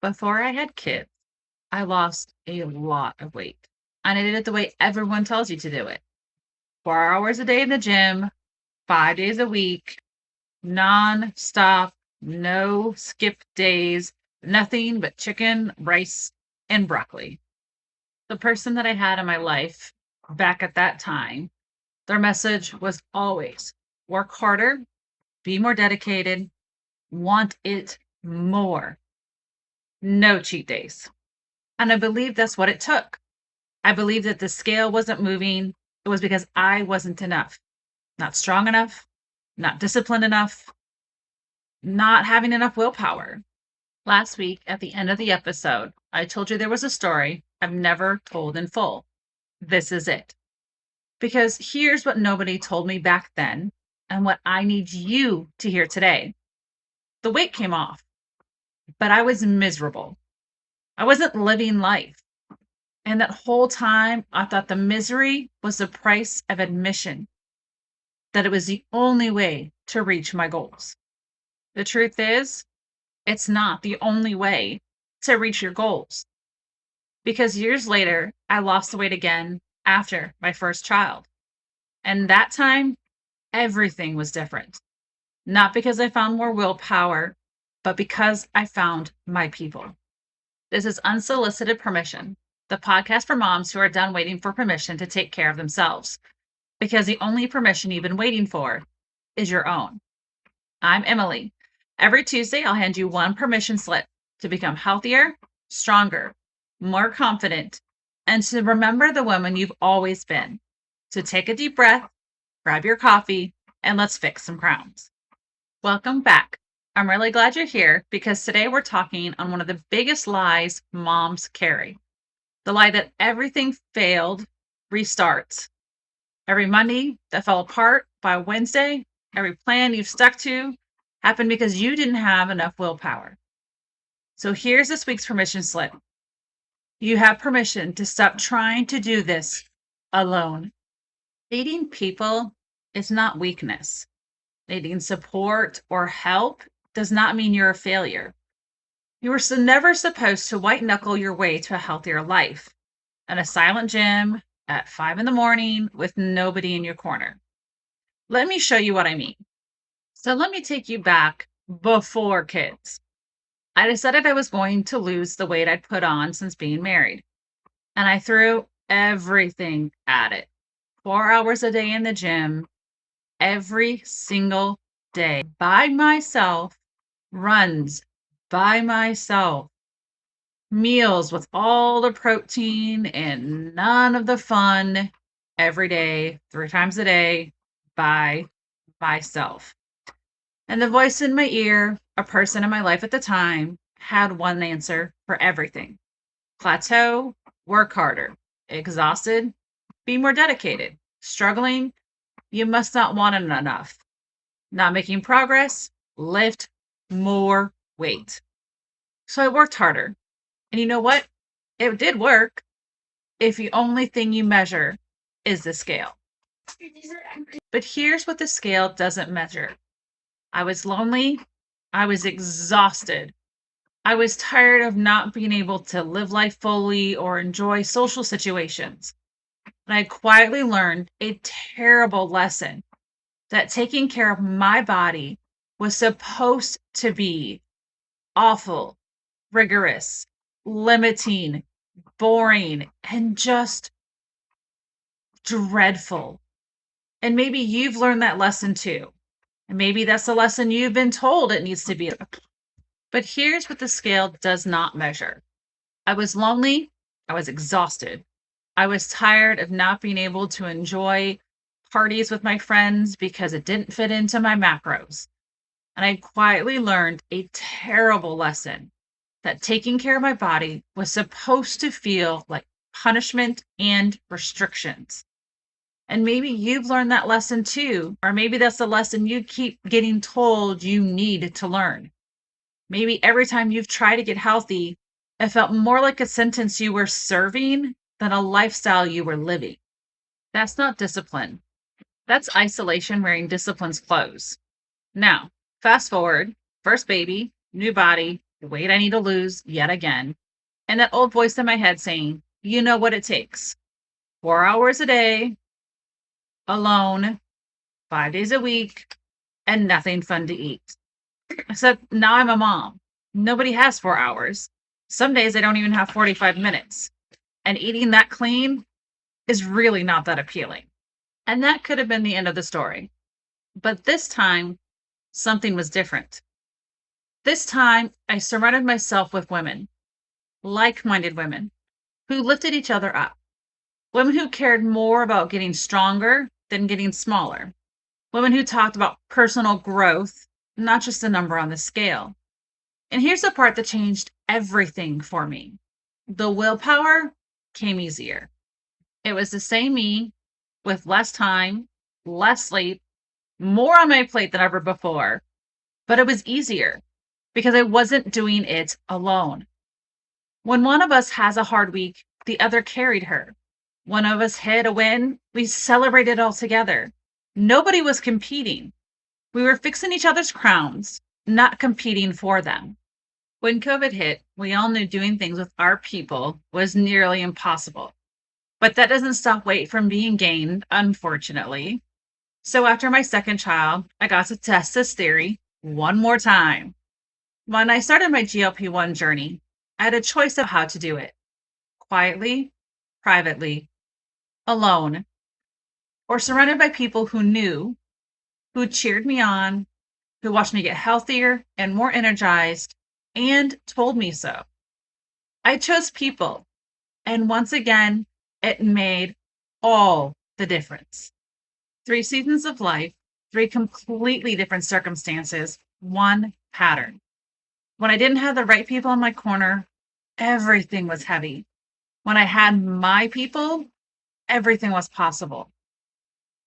Before I had kids, I lost a lot of weight. And I did it the way everyone tells you to do it. 4 hours a day in the gym, 5 days a week, non-stop, no skip days, nothing but chicken, rice, and broccoli. The person that I had in my life back at that time, their message was always work harder, be more dedicated, want it more. No cheat days. And I believe that's what it took. I believe that the scale wasn't moving. It was because I wasn't enough, not strong enough, not disciplined enough, not having enough willpower. Last week, at the end of the episode, I told you there was a story I've never told in full. This is it. Because here's what nobody told me back then and what I need you to hear today. The weight came off, but I was miserable. I wasn't living life. And that whole time, I thought the misery was the price of admission, that it was the only way to reach my goals. The truth is, it's not the only way to reach your goals. Because years later, I lost the weight again after my first child. And that time, everything was different. Not because I found more willpower, but because I found my people. This is Unsolicited Permission, the podcast for moms who are done waiting for permission to take care of themselves. Because the only permission you've been waiting for is your own. I'm Emily. Every Tuesday, I'll hand you one permission slip to become healthier, stronger, more confident, and to remember the woman you've always been. So take a deep breath, grab your coffee, and let's fix some crowns. Welcome back. I'm really glad you're here because today we're talking on one of the biggest lies moms carry. The lie that everything failed restarts. Every Monday that fell apart by Wednesday, every plan you've stuck to happened because you didn't have enough willpower. So here's this week's permission slip. You have permission to stop trying to do this alone. Needing people is not weakness. Needing support or help does not mean you're a failure. You were never supposed to white knuckle your way to a healthier life in a silent gym at 5 a.m. with nobody in your corner. Let me show you what I mean. So let me take you back before kids. I decided I was going to lose the weight I'd put on since being married. And I threw everything at it. 4 hours a day in the gym, every single day, by myself, runs by myself, meals with all the protein and none of the fun, every day, 3 times a day, by myself. And the voice in my ear, a person in my life at the time, had one answer for everything. Plateau, work harder. Exhausted, be more dedicated. Struggling, you must not want it enough. Not making progress, lift more weight. So I worked harder. And you know what? It did work if the only thing you measure is the scale. But here's what the scale doesn't measure. I was lonely. I was exhausted. I was tired of not being able to live life fully or enjoy social situations. And I quietly learned a terrible lesson that taking care of my body was supposed to be awful, rigorous, limiting, boring, and just dreadful. And maybe you've learned that lesson too. And maybe that's the lesson you've been told it needs to be. But here's what the scale does not measure. I was lonely. I was exhausted. I was tired of not being able to enjoy parties with my friends because it didn't fit into my macros. And I quietly learned a terrible lesson that taking care of my body was supposed to feel like punishment and restrictions. And maybe you've learned that lesson too, or maybe that's the lesson you keep getting told you need to learn. Maybe every time you've tried to get healthy, it felt more like a sentence you were serving than a lifestyle you were living. That's not discipline. That's isolation wearing discipline's clothes. Now, fast forward, first baby, new body, the weight I need to lose yet again, and that old voice in my head saying, you know what it takes. 4 hours a day, alone, 5 days a week, and nothing fun to eat. Except now I'm a mom. Nobody has 4 hours. Some days I don't even have 45 minutes. And eating that clean is really not that appealing. And that could have been the end of the story. But this time, something was different. This time, I surrounded myself with women, like-minded women, who lifted each other up. Women who cared more about getting stronger than getting smaller. Women who talked about personal growth, not just a number on the scale. And here's the part that changed everything for me. The willpower came easier. It was the same me with less time, less sleep, more on my plate than ever before, but it was easier because I wasn't doing it alone. When one of us has a hard week, the other carried her. One of us hit a win, we celebrated all together. Nobody was competing. We were fixing each other's crowns, not competing for them. When COVID hit, we all knew doing things with our people was nearly impossible. But that doesn't stop weight from being gained, unfortunately. So after my second child, I got to test this theory one more time. When I started my GLP-1 journey, I had a choice of how to do it. Quietly, privately, alone, or surrounded by people who knew, who cheered me on, who watched me get healthier and more energized, and told me so. I chose people, and once again, it made all the difference. 3 seasons of life, 3 completely different circumstances, one pattern. When I didn't have the right people in my corner, everything was heavy. When I had my people, everything was possible.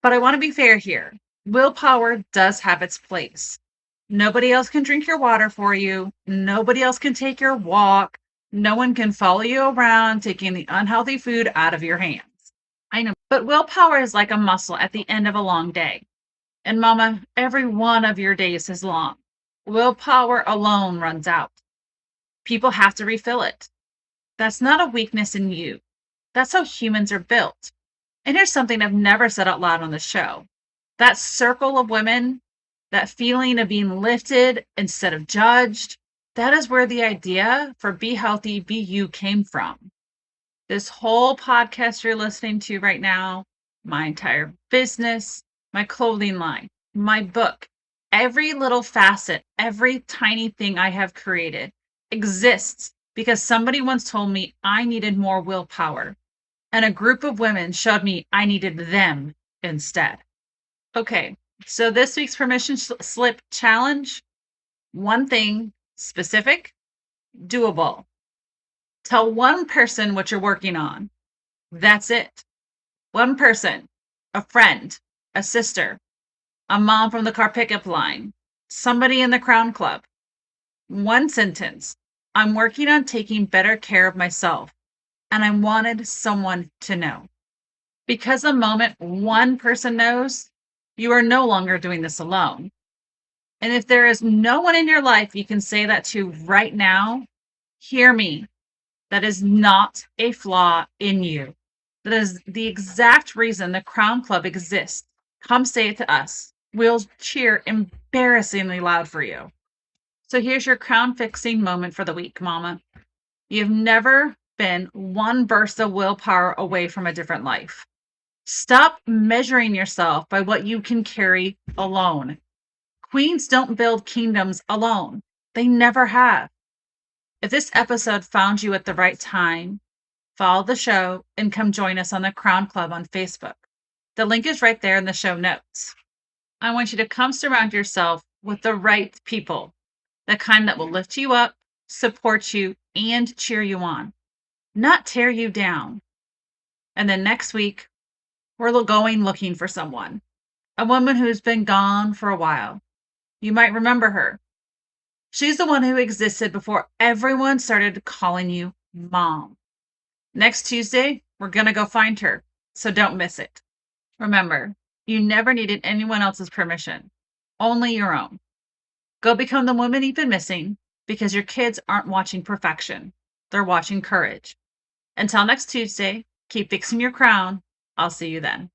But I want to be fair here. Willpower does have its place. Nobody else can drink your water for you. Nobody else can take your walk. No one can follow you around taking the unhealthy food out of your hands. I know, but willpower is like a muscle at the end of a long day. And mama, every one of your days is long. Willpower alone runs out. People have to refill it. That's not a weakness in you. That's how humans are built. And here's something I've never said out loud on the show. That circle of women, that feeling of being lifted instead of judged, that is where the idea for Be Healthy, Be You came from. This whole podcast you're listening to right now, my entire business, my clothing line, my book, every little facet, every tiny thing I have created exists because somebody once told me I needed more willpower, and a group of women showed me I needed them instead. Okay, so this week's permission slip challenge, one thing specific, doable. Tell one person what you're working on. That's it. One person, a friend, a sister, a mom from the car pickup line, somebody in the Crown Club. One sentence. I'm working on taking better care of myself, and I wanted someone to know. Because the moment one person knows, you are no longer doing this alone. And if there is no one in your life you can say that to right now, hear me. That is not a flaw in you. That is the exact reason the Crown Club exists. Come say it to us. We'll cheer embarrassingly loud for you. So here's your crown fixing moment for the week, mama. You've never been one burst of willpower away from a different life. Stop measuring yourself by what you can carry alone. Queens don't build kingdoms alone. They never have. If this episode found you at the right time, follow the show and come join us on the Crown Club on Facebook. The link is right there in the show notes. I want you to come surround yourself with the right people, the kind that will lift you up, support you, and cheer you on, not tear you down. And then next week, we're going looking for someone, a woman who's been gone for a while. You might remember her. She's the one who existed before everyone started calling you mom. Next Tuesday, we're going to go find her, so don't miss it. Remember, you never needed anyone else's permission, only your own. Go become the woman you've been missing, because your kids aren't watching perfection. They're watching courage. Until next Tuesday, keep fixing your crown. I'll see you then.